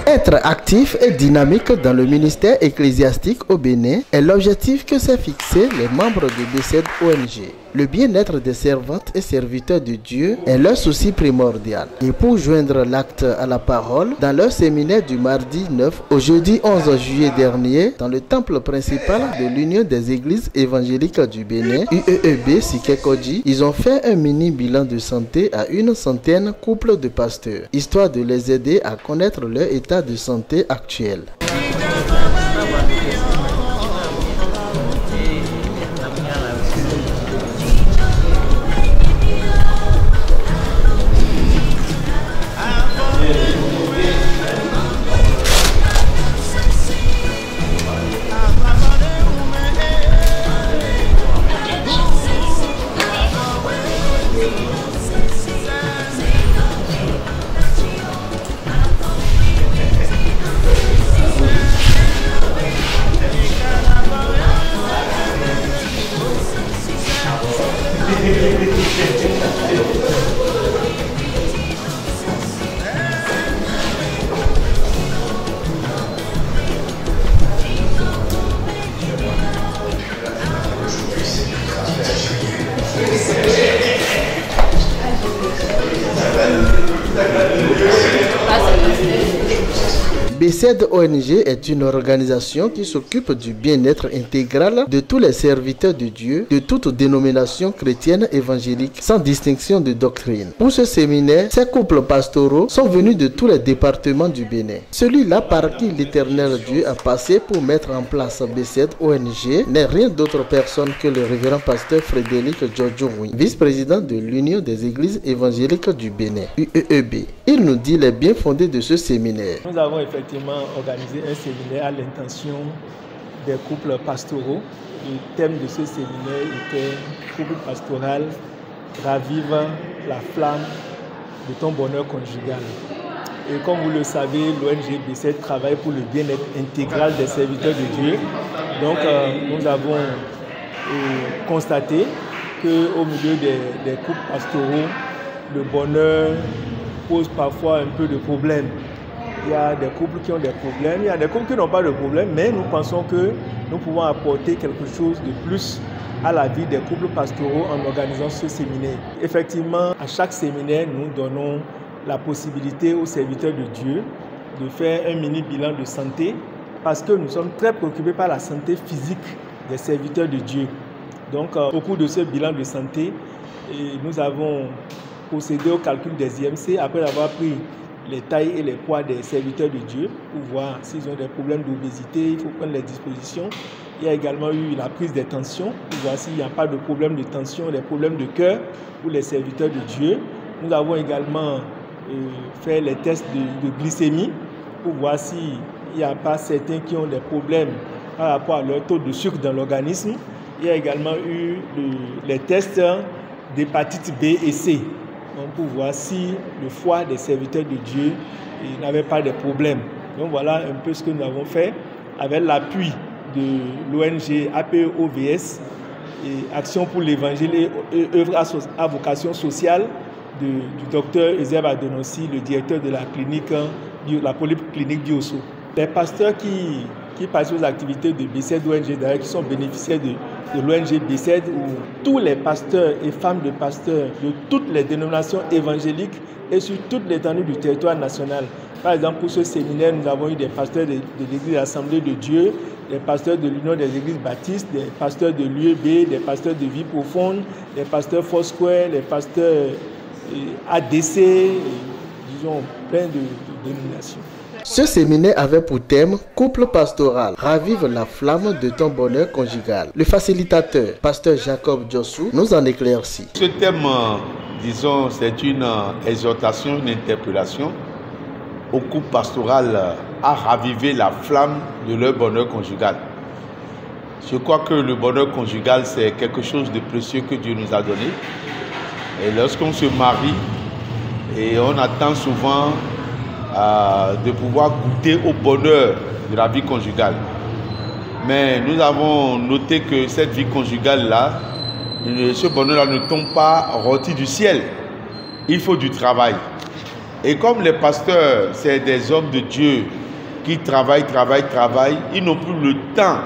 Être actif et dynamique dans le ministère ecclésiastique au Bénin est l'objectif que s'est fixé les membres de B7 ONG. Le bien-être des servantes et serviteurs de Dieu est leur souci primordial. Et pour joindre l'acte à la parole, dans leur séminaire du mardi 9 au jeudi 11 juillet dernier, dans le temple principal de l'Union des Églises évangéliques du Bénin, UEEB Sikekoji, ils ont fait un mini bilan de santé à une centaine couples de pasteurs, histoire de les aider à connaître leur état de santé actuel. B7 ONG est une organisation qui s'occupe du bien-être intégral de tous les serviteurs de Dieu, de toute dénomination chrétienne évangélique, sans distinction de doctrine. Pour ce séminaire, ces couples pastoraux sont venus de tous les départements du Bénin. Celui-là par qui l'Éternel Dieu a passé pour mettre en place B7 ONG n'est rien d'autre personne que le révérend pasteur Frédéric Djodjoui, vice-président de l'Union des Églises évangéliques du Bénin, UEEB. Il nous dit les bien fondés de ce séminaire. Nous avons effectivement organisé un séminaire à l'intention des couples pastoraux. Le thème de ce séminaire était « Couple pastoral, ravive la flamme de ton bonheur conjugal ». Et comme vous le savez, l'ONG B7 travaille pour le bien-être intégral des serviteurs de Dieu. Donc nous avons constaté qu'au milieu des couples pastoraux, le bonheur pose parfois un peu de problèmes. Il y a des couples qui ont des problèmes, il y a des couples qui n'ont pas de problème, mais nous pensons que nous pouvons apporter quelque chose de plus à la vie des couples pastoraux en organisant ce séminaire. Effectivement, à chaque séminaire, nous donnons la possibilité aux serviteurs de Dieu de faire un mini bilan de santé parce que nous sommes très préoccupés par la santé physique des serviteurs de Dieu. Donc, au cours de ce bilan de santé, nous avons procédé au calcul des IMC après avoir pris les tailles et les poids des serviteurs de Dieu pour voir s'ils ont des problèmes d'obésité, il faut prendre les dispositions. Il y a également eu la prise des tensions pour voir s'il n'y a pas de problème de tension, des problèmes de cœur pour les serviteurs de Dieu. Nous avons également fait les tests de glycémie pour voir s'il n'y a pas certains qui ont des problèmes par rapport à leur taux de sucre dans l'organisme. Il y a également eu les tests d'hépatite B et C. Donc pour voir si le foie des serviteurs de Dieu n'avait pas de problème. Donc voilà un peu ce que nous avons fait avec l'appui de l'ONG APOVS, Action pour l'Évangile et œuvre à vocation sociale du docteur Eusèbe Adonossi, le directeur de la clinique, la polyclinique Diosso. Les pasteurs qui participent aux activités de B7 ONG, d'ailleurs qui sont bénéficiaires de l'ONG B7, où tous les pasteurs et femmes de pasteurs de toutes les dénominations évangéliques et sur toute l'étendue du territoire national. Par exemple, pour ce séminaire, nous avons eu des pasteurs de l'Église de l'Assemblée de Dieu, des pasteurs de l'Union des Églises baptistes, des pasteurs de l'UEB, des pasteurs de Vie Profonde, des pasteurs Foursquare, des pasteurs ADC, disons plein de dénominations. Ce séminaire avait pour thème « Couple pastoral, ravive la flamme de ton bonheur conjugal ». Le facilitateur, pasteur Jacob Djossou, nous en éclaircit. Ce thème, disons, c'est une exhortation, une interpellation au couple pastoral à raviver la flamme de leur bonheur conjugal. Je crois que le bonheur conjugal, c'est quelque chose de précieux que Dieu nous a donné. Et lorsqu'on se marie, et on attend souvent de pouvoir goûter au bonheur de la vie conjugale. Mais nous avons noté que cette vie conjugale-là, ce bonheur-là ne tombe pas rôti du ciel. Il faut du travail. Et comme les pasteurs, c'est des hommes de Dieu qui travaillent, ils n'ont plus le temps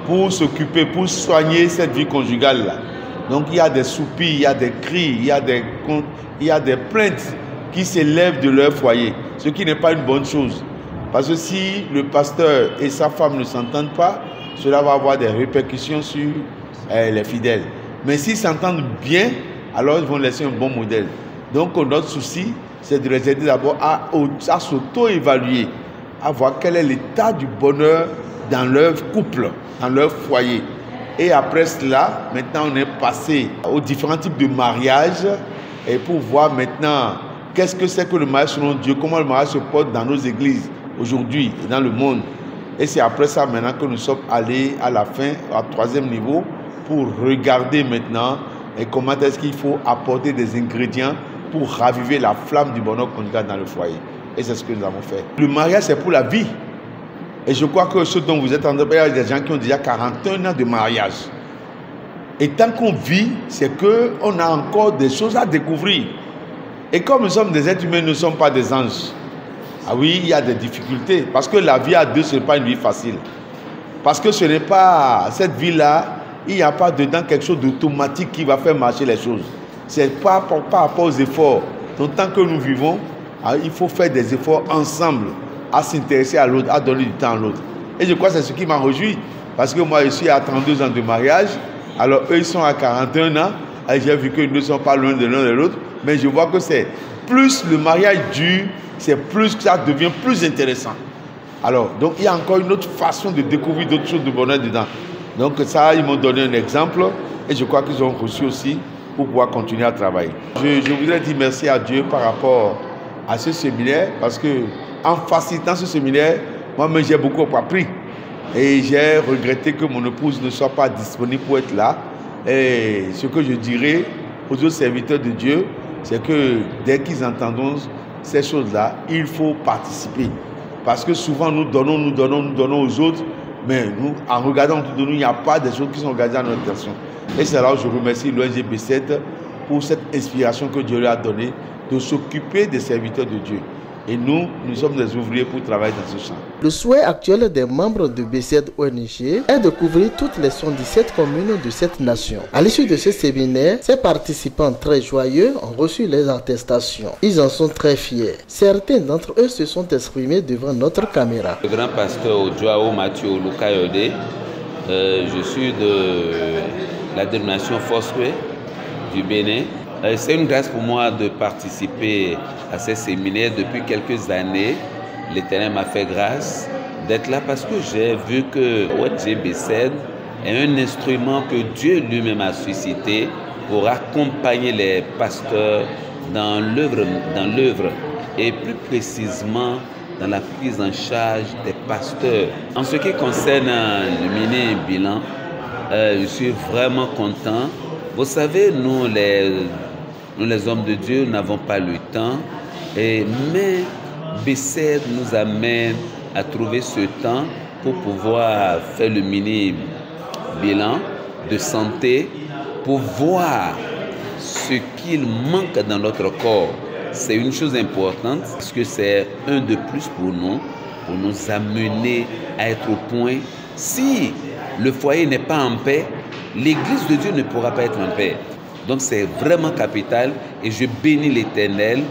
pour s'occuper, pour soigner cette vie conjugale-là. Donc il y a des soupirs, il y a des cris, il y a des plaintes qui s'élèvent de leur foyer, ce qui n'est pas une bonne chose. Parce que si le pasteur et sa femme ne s'entendent pas, cela va avoir des répercussions sur les fidèles. Mais s'ils s'entendent bien, alors ils vont laisser un bon modèle. Donc notre souci, c'est de les aider d'abord à s'auto-évaluer, à voir quel est l'état du bonheur dans leur couple, dans leur foyer. Et après cela, maintenant on est passé aux différents types de mariages et pour voir maintenant qu'est-ce que c'est que le mariage selon Dieu, comment le mariage se porte dans nos églises aujourd'hui et dans le monde. Et c'est après ça maintenant que nous sommes allés à la fin, au 3e niveau, pour regarder maintenant et comment est-ce qu'il faut apporter des ingrédients pour raviver la flamme du bonheur conjugal dans le foyer. Et c'est ce que nous avons fait. Le mariage, c'est pour la vie. Et je crois que ce dont vous êtes en train de parler, il y a des gens qui ont déjà 41 ans de mariage. Et tant qu'on vit, c'est qu'on a encore des choses à découvrir. Et comme nous sommes des êtres humains, nous ne sommes pas des anges. Ah oui, il y a des difficultés. Parce que la vie à deux, ce n'est pas une vie facile. Parce que ce n'est pas, cette vie-là, il n'y a pas dedans quelque chose d'automatique qui va faire marcher les choses. C'est pas par rapport aux efforts. Donc tant que nous vivons, il faut faire des efforts ensemble, à s'intéresser à l'autre, à donner du temps à l'autre. Et je crois que c'est ce qui m'a réjoui. Parce que moi, je suis à 32 ans de mariage. Alors eux, ils sont à 41 ans. Et j'ai vu qu'ils ne sont pas loin de l'un de l'autre. Mais je vois que c'est plus le mariage dure, c'est plus que ça devient plus intéressant. Alors, donc il y a encore une autre façon de découvrir d'autres choses de bonheur dedans. Donc ça, ils m'ont donné un exemple. Et je crois qu'ils ont reçu aussi pour pouvoir continuer à travailler. Je voudrais dire merci à Dieu par rapport à ce séminaire. Parce que en facilitant ce séminaire, moi-même j'ai beaucoup appris. Et j'ai regretté que mon épouse ne soit pas disponible pour être là. Et ce que je dirais aux autres serviteurs de Dieu, c'est que dès qu'ils entendent ces choses-là, il faut participer. Parce que souvent nous donnons aux autres, mais nous, en regardant autour de nous, il n'y a pas des choses qui sont regardées à notre attention. Et c'est là où je remercie l'ONG B7 pour cette inspiration que Dieu lui a donnée de s'occuper des serviteurs de Dieu. Et nous sommes des ouvriers pour travailler dans ce champ. Le souhait actuel des membres de B7 ONG est de couvrir toutes les 77 communes de cette nation. À l'issue de ce séminaire, ces participants très joyeux ont reçu les attestations. Ils en sont très fiers. Certains d'entre eux se sont exprimés devant notre caméra. Le grand pasteur Ojoao Mathieu Lukayode, je suis de la dénomination Fosway du Bénin. C'est une grâce pour moi de participer à ces séminaires depuis quelques années. L'Éternel m'a fait grâce d'être là parce que j'ai vu que ONG B7 est un instrument que Dieu lui-même a suscité pour accompagner les pasteurs dans l'œuvre et plus précisément dans la prise en charge des pasteurs. En ce qui concerne le mini-bilan, je suis vraiment content. Vous savez, nous les hommes de Dieu n'avons pas le temps, mais B7 nous amène à trouver ce temps pour pouvoir faire le mini-bilan de santé, pour voir ce qu'il manque dans notre corps. C'est une chose importante parce que c'est un de plus pour nous amener à être au point. Si le foyer n'est pas en paix, l'Église de Dieu ne pourra pas être en paix. Donc c'est vraiment capital et je bénis l'Éternel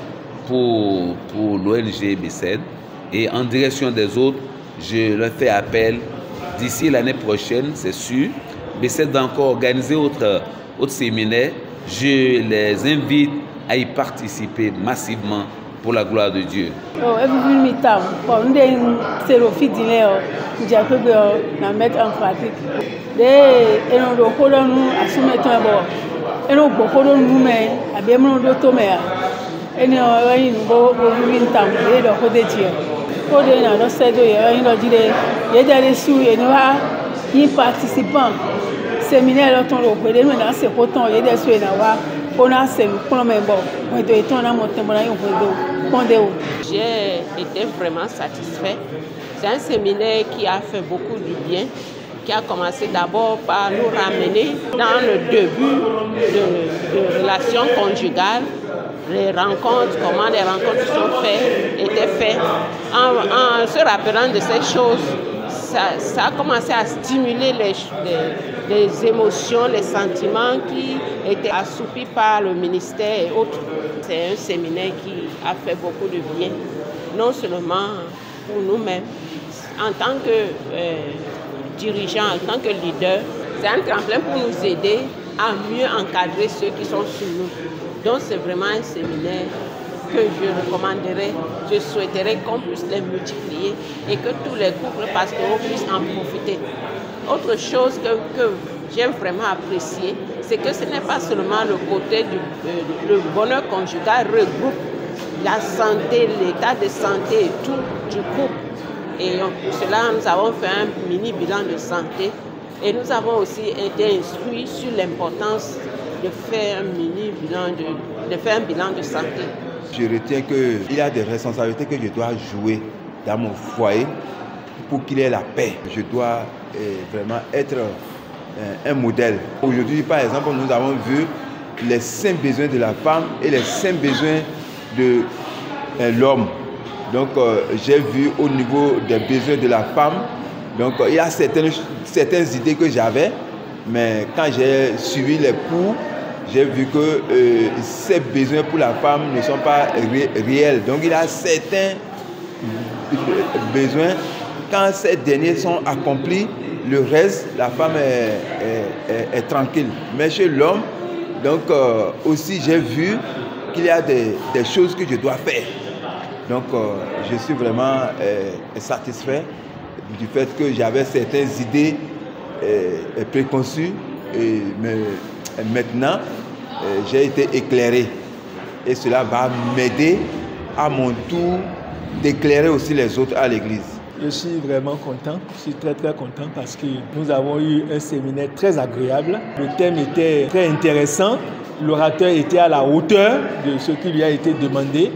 pour l'ONG B7 et en direction des autres, je leur fais appel. D'ici l'année prochaine, c'est sûr, B7 va encore organiser autre séminaire. Je les invite à y participer massivement pour la gloire de Dieu. J'ai été vraiment satisfait. C'est un séminaire qui a fait beaucoup du bien, qui a commencé d'abord par nous ramener dans le début de relations conjugales les rencontres, comment les rencontres étaient faites. En se rappelant de ces choses, ça a commencé à stimuler les émotions, les sentiments qui étaient assoupis par le ministère et autres. C'est un séminaire qui a fait beaucoup de bien, non seulement pour nous-mêmes, en tant que dirigeants, en tant que leaders. C'est un tremplin pour nous aider à mieux encadrer ceux qui sont sur nous. Donc c'est vraiment un séminaire que je recommanderais, je souhaiterais qu'on puisse les multiplier et que tous les couples pastoraux puissent en profiter. Autre chose que j'aime vraiment apprécier, c'est que ce n'est pas seulement le côté le bonheur conjugal regroupe la santé, l'état de santé et tout du couple. Et pour cela, nous avons fait un mini bilan de santé et nous avons aussi été instruits sur l'importance de faire un bilan de santé. Je retiens qu'il y a des responsabilités que je dois jouer dans mon foyer pour qu'il y ait la paix. Je dois vraiment être un modèle. Aujourd'hui, par exemple, nous avons vu les 5 besoins de la femme et les 5 besoins de l'homme. Donc, j'ai vu au niveau des besoins de la femme, donc il y a certaines idées que j'avais, mais quand j'ai suivi les cours, j'ai vu que ces besoins pour la femme ne sont pas réels. Donc, il y a certains besoins. Quand ces derniers sont accomplis, le reste, la femme est tranquille. Mais chez l'homme, donc aussi, j'ai vu qu'il y a des choses que je dois faire. Donc, je suis vraiment satisfait du fait que j'avais certaines idées préconçues, mais maintenant, j'ai été éclairé. Et cela va m'aider à mon tour d'éclairer aussi les autres à l'église. Je suis vraiment content, je suis très content parce que nous avons eu un séminaire très agréable. Le thème était très intéressant, l'orateur était à la hauteur de ce qui lui a été demandé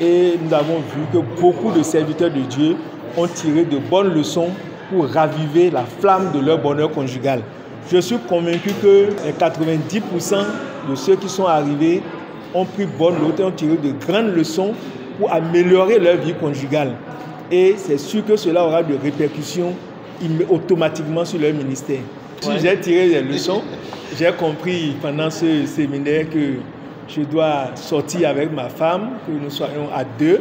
et nous avons vu que beaucoup de serviteurs de Dieu ont tiré de bonnes leçons pour raviver la flamme de leur bonheur conjugal. Je suis convaincu que 90% de ceux qui sont arrivés ont pris bonne note et ont tiré de grandes leçons pour améliorer leur vie conjugale. Et c'est sûr que cela aura des répercussions automatiquement sur leur ministère. Si j'ai tiré des leçons, j'ai compris pendant ce séminaire que je dois sortir avec ma femme, que nous soyons à deux,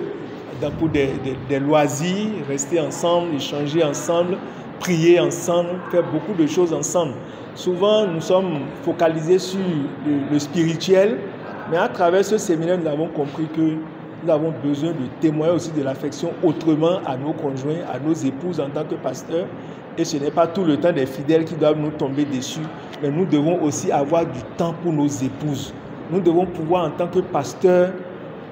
pour des loisirs, rester ensemble, échanger ensemble, prier ensemble, faire beaucoup de choses ensemble. Souvent, nous sommes focalisés sur le spirituel, mais à travers ce séminaire, nous avons compris que nous avons besoin de témoigner aussi de l'affection autrement à nos conjoints, à nos épouses en tant que pasteurs. Et ce n'est pas tout le temps des fidèles qui doivent nous tomber dessus, mais nous devons aussi avoir du temps pour nos épouses. Nous devons pouvoir, en tant que pasteurs,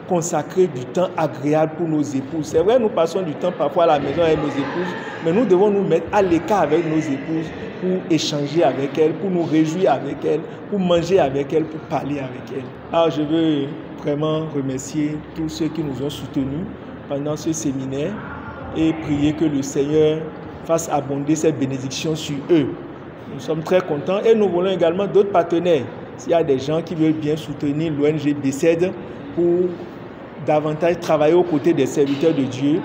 consacrer du temps agréable pour nos épouses. C'est vrai, nous passons du temps parfois à la maison avec nos épouses, mais nous devons nous mettre à l'écart avec nos épouses pour échanger avec elles, pour nous réjouir avec elles, pour manger avec elles, pour parler avec elles. Alors je veux vraiment remercier tous ceux qui nous ont soutenus pendant ce séminaire et prier que le Seigneur fasse abonder ses bénédictions sur eux. Nous sommes très contents et nous voulons également d'autres partenaires. S'il y a des gens qui veulent bien soutenir l'ONG BCED pour davantage travailler aux côtés des serviteurs de Dieu,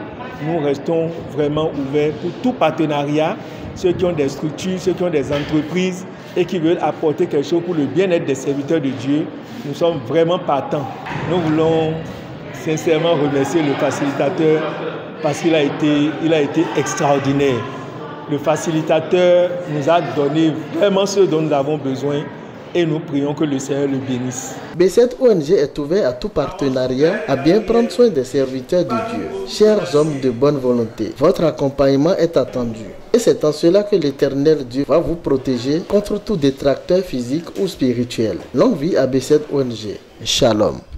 nous restons vraiment ouverts pour tout partenariat, ceux qui ont des structures, ceux qui ont des entreprises et qui veulent apporter quelque chose pour le bien-être des serviteurs de Dieu. Nous sommes vraiment partants. Nous voulons sincèrement remercier le facilitateur parce qu'il a été extraordinaire. Le facilitateur nous a donné vraiment ce dont nous avons besoin et nous prions que le Seigneur le bénisse. BCED ONG est ouvert à tout partenariat à bien prendre soin des serviteurs de Dieu. Chers hommes de bonne volonté, votre accompagnement est attendu. Et c'est en cela que l'Éternel Dieu va vous protéger contre tout détracteur physique ou spirituel. Longue vie à BCED ONG. Shalom.